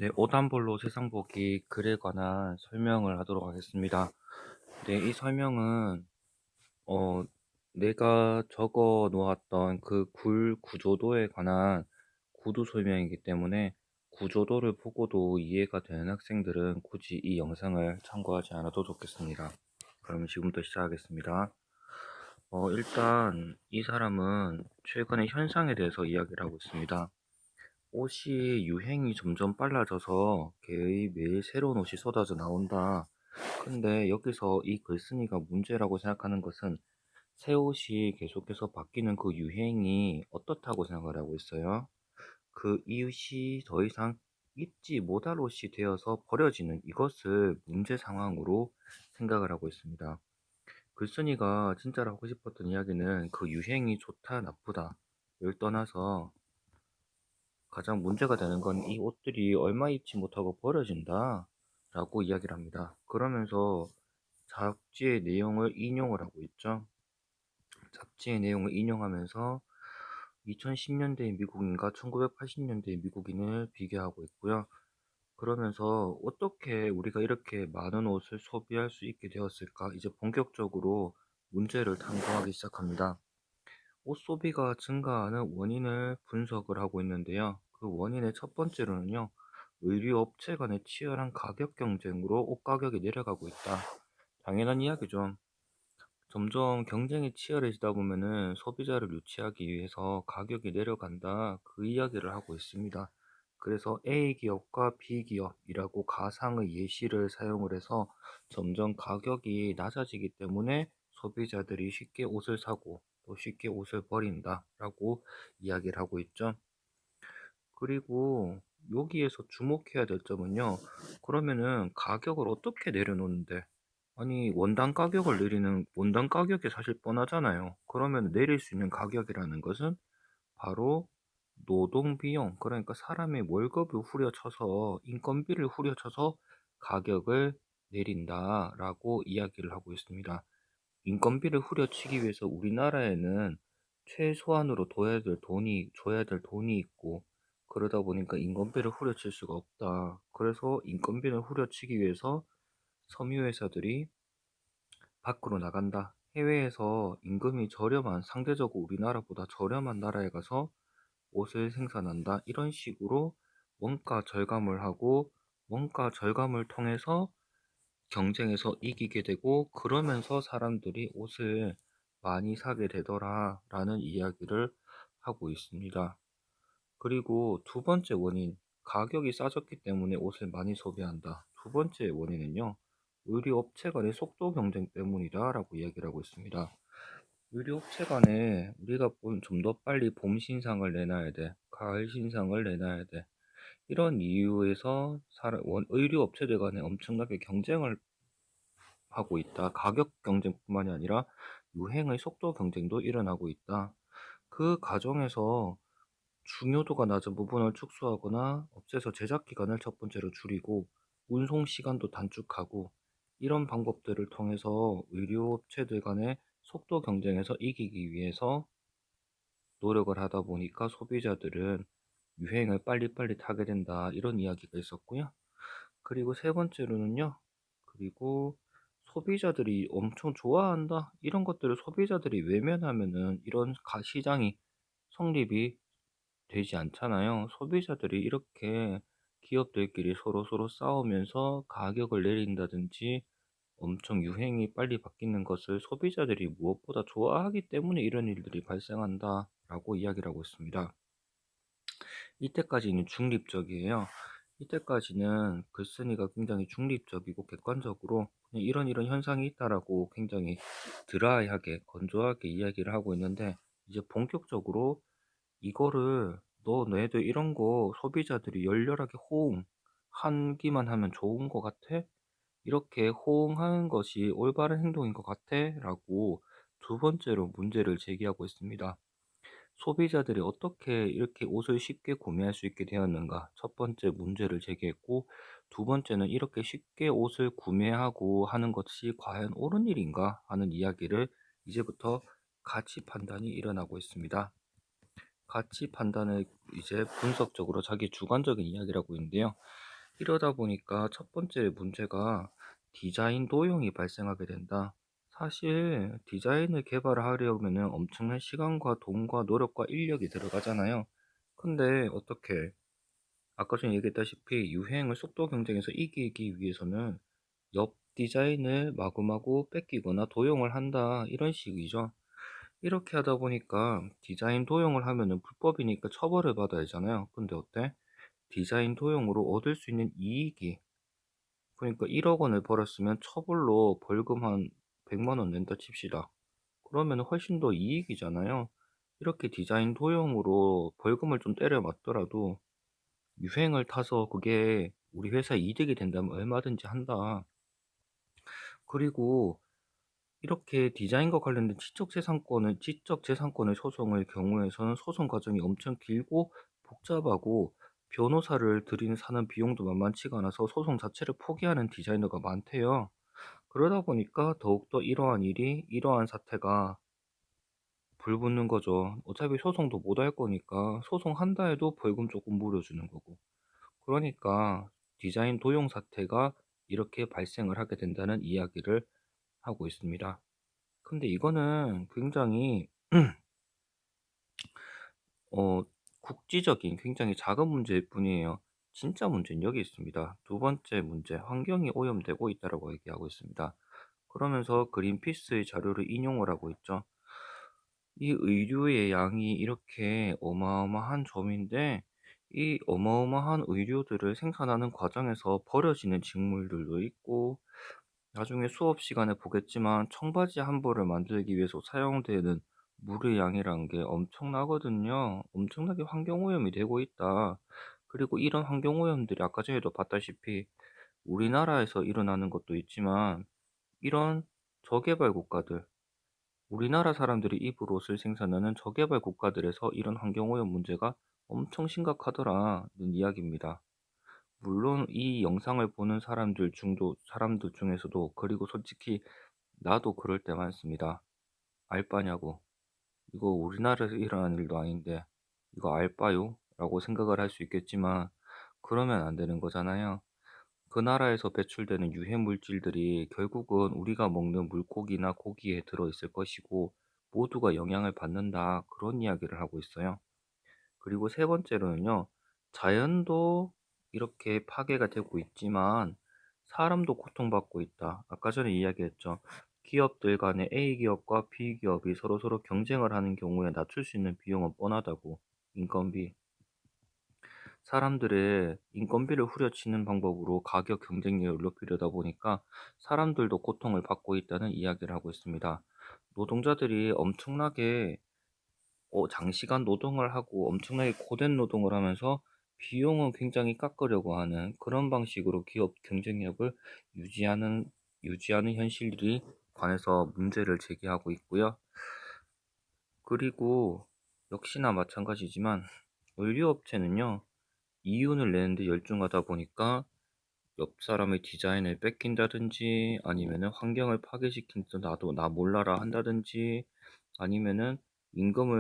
네, 오단볼로 세상 보기 글에 관한 설명을 하도록 하겠습니다. 네, 이 설명은 어, 내가 적어 놓았던 그 굴 구조도에 관한 구두 설명이기 때문에 구조도를 보고도 이해가 되는 학생들은 굳이 이 영상을 참고하지 않아도 좋겠습니다. 그럼 지금부터 시작하겠습니다. 일단 이 사람은 최근의 현상에 대해서 이야기를 하고 있습니다. 옷이 유행이 점점 빨라져서 개의 매일 새로운 옷이 쏟아져 나온다. 근데 여기서 이 글쓴이가 문제라고 생각하는 것은 새 옷이 계속해서 바뀌는 그 유행이 어떻다고 생각을 하고 있어요. 그 이웃이 더 이상 입지 못할 옷이 되어서 버려지는 이것을 문제 상황으로 생각을 하고 있습니다. 글쓴이가 진짜로 하고 싶었던 이야기는 그 유행이 좋다, 나쁘다, 를 떠나서 가장 문제가 되는 건 이 옷들이 얼마 입지 못하고 버려진다 라고 이야기를 합니다. 그러면서 잡지의 내용을 인용을 하고 있죠. 잡지의 내용을 인용하면서 2010년대의 미국인과 1980년대의 미국인을 비교하고 있고요. 그러면서 어떻게 우리가 이렇게 많은 옷을 소비할 수 있게 되었을까? 이제 본격적으로 문제를 탐구하기 시작합니다. 옷 소비가 증가하는 원인을 분석을 하고 있는데요. 그 원인의 첫 번째로는요, 의류 업체 간의 치열한 가격 경쟁으로 옷 가격이 내려가고 있다. 당연한 이야기죠. 점점 경쟁이 치열해지다 보면은 소비자를 유치하기 위해서 가격이 내려간다. 그 이야기를 하고 있습니다. 그래서 A 기업과 B 기업이라고 가상의 예시를 사용을 해서 점점 가격이 낮아지기 때문에 소비자들이 쉽게 옷을 사고 또 쉽게 옷을 버린다라고 이야기를 하고 있죠. 그리고 여기에서 주목해야 될 점은요. 그러면은 가격을 어떻게 내려놓는데? 아니, 원당 가격을 내리는, 원당 가격이 사실 뻔하잖아요. 그러면 내릴 수 있는 가격이라는 것은 바로 노동 비용, 그러니까 사람의 월급을 후려쳐서, 인건비를 후려쳐서 가격을 내린다라고 이야기를 하고 있습니다. 인건비를 후려치기 위해서 우리나라에는 최소한으로 줘야 될 돈이 있고, 그러다 보니까 인건비를 후려칠 수가 없다. 그래서 인건비를 후려치기 위해서 섬유회사들이 밖으로 나간다. 해외에서 임금이 저렴한, 상대적으로 우리나라보다 저렴한 나라에 가서 옷을 생산한다. 이런 식으로 원가 절감을 하고, 원가 절감을 통해서 경쟁에서 이기게 되고, 그러면서 사람들이 옷을 많이 사게 되더라 라는 이야기를 하고 있습니다. 그리고 두 번째 원인, 가격이 싸졌기 때문에 옷을 많이 소비한다. 두 번째 원인은요, 의류 업체 간의 속도 경쟁 때문이다 라고 이야기를 하고 있습니다. 의류 업체 간에 우리가 좀 더 빨리 봄 신상을 내놔야 돼, 가을 신상을 내놔야 돼, 이런 이유에서 의류 업체들 간에 엄청나게 경쟁을 하고 있다. 가격 경쟁뿐만이 아니라 유행의 속도 경쟁도 일어나고 있다. 그 과정에서 중요도가 낮은 부분을 축소하거나 업체에서 제작 기간을 첫 번째로 줄이고 운송 시간도 단축하고, 이런 방법들을 통해서 의류 업체들 간의 속도 경쟁에서 이기기 위해서 노력을 하다 보니까 소비자들은 유행을 빨리빨리 타게 된다. 이런 이야기가 있었고요. 그리고 세 번째로는요. 그리고 소비자들이 엄청 좋아한다. 이런 것들을 소비자들이 외면하면은 이런 시장이 성립이 되지 않잖아요. 소비자들이 이렇게 기업들끼리 서로서로 싸우면서 가격을 내린다든지 엄청 유행이 빨리 바뀌는 것을 소비자들이 무엇보다 좋아하기 때문에 이런 일들이 발생한다라고 이야기를 하고 있습니다. 이때까지는 중립적이에요. 이때까지는 글쓴이가 굉장히 중립적이고 객관적으로 그냥 이런 현상이 있다라고 굉장히 드라이하게, 건조하게 이야기를 하고 있는데, 이제 본격적으로 이거를 너네들 이런 거 소비자들이 열렬하게 호응하기만 하면 좋은 것 같아? 이렇게 호응하는 것이 올바른 행동인 것 같아? 라고 두 번째로 문제를 제기하고 있습니다. 소비자들이 어떻게 이렇게 옷을 쉽게 구매할 수 있게 되었는가? 첫 번째 문제를 제기했고, 두 번째는 이렇게 쉽게 옷을 구매하고 하는 것이 과연 옳은 일인가? 하는 이야기를 이제부터 가치 판단이 일어나고 있습니다. 가치 판단을 이제 분석적으로 자기 주관적인 이야기를 하고 있는데요. 이러다 보니까 첫 번째 문제가 디자인 도용이 발생하게 된다. 사실 디자인을 개발하려면은 엄청난 시간과 돈과 노력과 인력이 들어가잖아요. 근데 어떻게 아까 전에 얘기했다시피 유행을 속도 경쟁에서 이기기 위해서는 옆 디자인을 마구마구 뺏기거나 도용을 한다 이런 식이죠. 이렇게 하다 보니까 디자인 도용을 하면은 불법이니까 처벌을 받아야 하잖아요. 근데 어때? 디자인 도용으로 얻을 수 있는 이익이 그러니까 1억 원을 벌었으면 처벌로 벌금 한 100만 원 낸다 칩시다. 그러면 훨씬 더 이익이잖아요. 이렇게 디자인 도용으로 벌금을 좀 때려 맞더라도 유행을 타서 그게 우리 회사에 이득이 된다면 얼마든지 한다. 그리고 이렇게 디자인과 관련된 지적 재산권의 소송의 경우에서는 소송 과정이 엄청 길고 복잡하고 변호사를 들이는 사는 비용도 만만치가 않아서 소송 자체를 포기하는 디자이너가 많대요. 그러다 보니까 더욱더 이러한 사태가 불붙는 거죠. 어차피 소송도 못 할 거니까 소송한다 해도 벌금 조금 물어주는 거고. 그러니까 디자인 도용 사태가 이렇게 발생을 하게 된다는 이야기를 하고 있습니다. 근데 이거는 굉장히 어 국지적인 굉장히 작은 문제일 뿐이에요. 진짜 문제는 여기 있습니다. 두 번째 문제, 환경이 오염되고 있다라고 얘기하고 있습니다. 그러면서 그린피스의 자료를 인용을 하고 있죠. 이 의류의 양이 이렇게 어마어마한 점인데 이 어마어마한 의류들을 생산하는 과정에서 버려지는 직물들도 있고 나중에 수업 시간에 보겠지만 청바지 한 벌을 만들기 위해서 사용되는 물의 양이라는 게 엄청나거든요. 엄청나게 환경오염이 되고 있다. 그리고 이런 환경오염들이 아까 전에도 봤다시피 우리나라에서 일어나는 것도 있지만 이런 저개발 국가들, 우리나라 사람들이 입을 옷을 생산하는 저개발 국가들에서 이런 환경오염 문제가 엄청 심각하더라는 이야기입니다. 물론 이 영상을 보는 사람들 중에서도 그리고 솔직히 나도 그럴 때 많습니다. 알바냐고. 이거 우리나라에서 일어나는 일도 아닌데 이거 알바요? 라고 생각을 할 수 있겠지만 그러면 안 되는 거잖아요. 그 나라에서 배출되는 유해 물질들이 결국은 우리가 먹는 물고기나 고기에 들어있을 것이고 모두가 영향을 받는다. 그런 이야기를 하고 있어요. 그리고 세 번째로는요. 자연도 이렇게 파괴가 되고 있지만 사람도 고통받고 있다. 아까 전에 이야기했죠. 기업들 간에 A 기업과 B 기업이 서로서로 경쟁을 하는 경우에 낮출 수 있는 비용은 뻔하다고. 인건비. 사람들의 인건비를 후려치는 방법으로 가격 경쟁력을 높이려다 보니까 사람들도 고통을 받고 있다는 이야기를 하고 있습니다. 노동자들이 엄청나게 장시간 노동을 하고 엄청나게 고된 노동을 하면서 비용은 굉장히 깎으려고 하는 그런 방식으로 기업 경쟁력을 유지하는, 유지하는 현실들이 관해서 문제를 제기하고 있고요. 그리고 역시나 마찬가지지만 의류업체는요, 이윤을 내는데 열중하다 보니까 옆 사람의 디자인을 뺏긴다든지 아니면은 환경을 파괴시킨다 나도 나 몰라라 한다든지 아니면은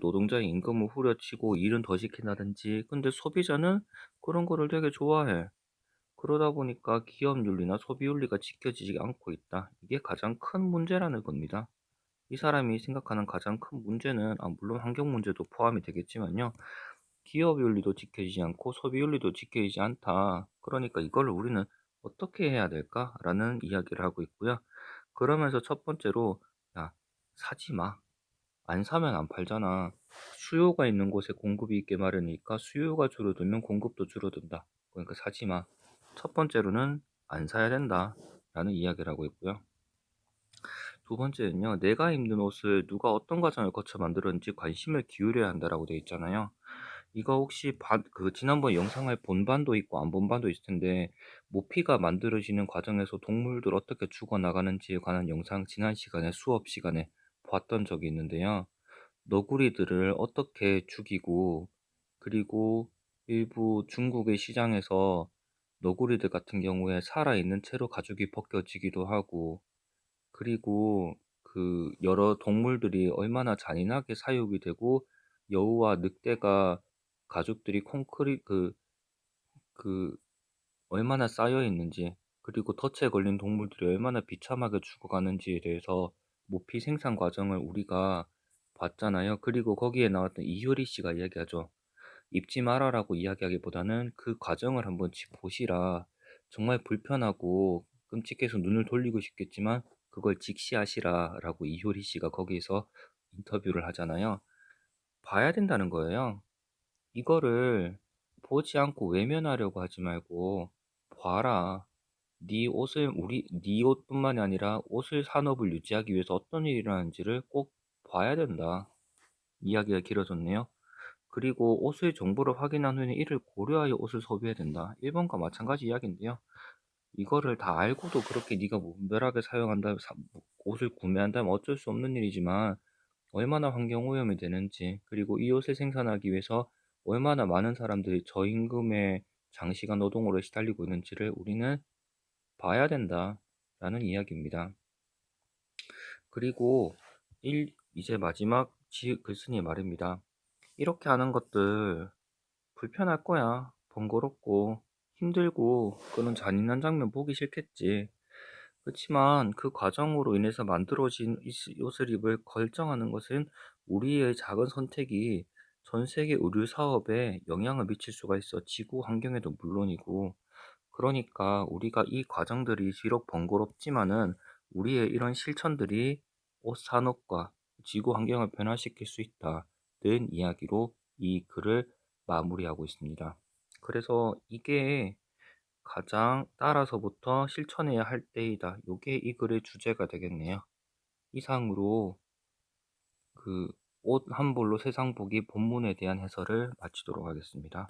노동자의 임금을 후려치고 일은 더 시킨다든지 근데 소비자는 그런 거를 되게 좋아해. 그러다 보니까 기업 윤리나 소비 윤리가 지켜지지 않고 있다. 이게 가장 큰 문제라는 겁니다. 이 사람이 생각하는 가장 큰 문제는 물론 환경 문제도 포함이 되겠지만요. 기업 윤리도 지켜지지 않고 소비 윤리도 지켜지지 않다. 그러니까 이걸 우리는 어떻게 해야 될까라는 이야기를 하고 있고요. 그러면서 첫 번째로 야, 사지 마. 안 사면 안 팔잖아. 수요가 있는 곳에 공급이 있게 마련이니까 수요가 줄어들면 공급도 줄어든다. 그러니까 사지 마. 첫 번째로는 안 사야 된다라는 이야기를 하고 있고요. 두 번째는요, 내가 입는 옷을 누가 어떤 과정을 거쳐 만들었는지 관심을 기울여야 한다라고 되어 있잖아요. 이거 혹시 지난번 영상을 본 반도 있고 안 본 반도 있을 텐데, 모피가 만들어지는 과정에서 동물들 어떻게 죽어나가는지에 관한 영상 지난 시간에 수업 시간에 봤던 적이 있는데요. 너구리들을 어떻게 죽이고, 그리고 일부 중국의 시장에서 너구리들 같은 경우에 살아있는 채로 가죽이 벗겨지기도 하고, 그리고 그 여러 동물들이 얼마나 잔인하게 사육이 되고 여우와 늑대가 가족들이 콘크리 그 얼마나 쌓여 있는지, 그리고 덫에 걸린 동물들이 얼마나 비참하게 죽어가는지에 대해서 모피 생산 과정을 우리가 봤잖아요. 그리고 거기에 나왔던 이효리 씨가 이야기하죠. 입지 마라라고 이야기하기보다는 그 과정을 한번 보시라. 정말 불편하고 끔찍해서 눈을 돌리고 싶겠지만 그걸 직시하시라라고 이효리 씨가 거기에서 인터뷰를 하잖아요. 봐야 된다는 거예요. 이거를 보지 않고 외면하려고 하지 말고 봐라. 네 옷을 네 옷뿐만이 아니라 옷을 산업을 유지하기 위해서 어떤 일이 일어나는지를 꼭 봐야 된다. 이야기가 길어졌네요. 그리고 옷의 정보를 확인한 후에는 이를 고려하여 옷을 소비해야 된다. 1번과 마찬가지 이야기인데요. 이거를 다 알고도 그렇게 네가 무분별하게 사용한다, 옷을 구매한다면 어쩔 수 없는 일이지만 얼마나 환경 오염이 되는지, 그리고 이 옷을 생산하기 위해서 얼마나 많은 사람들이 저임금의 장시간 노동으로 시달리고 있는지를 우리는 봐야 된다라는 이야기입니다. 그리고 이제 마지막 글쓴이의 말입니다. 이렇게 하는 것들 불편할 거야. 번거롭고 힘들고 그런 잔인한 장면 보기 싫겠지. 그렇지만 그 과정으로 인해서 만들어진 이 옷을 입을 결정하는 것은 우리의 작은 선택이 전 세계 의류 사업에 영향을 미칠 수가 있어. 지구 환경에도 물론이고. 그러니까 우리가 이 과정들이 비록 번거롭지만은 우리의 이런 실천들이 옷 산업과 지구 환경을 변화시킬 수 있다는 이야기로 이 글을 마무리하고 있습니다. 그래서 이게 가장 따라서부터 실천해야 할 때이다. 요게 이 글의 주제가 되겠네요. 이상으로 그 옷 한 벌로 세상 보기 본문에 대한 해설을 마치도록 하겠습니다.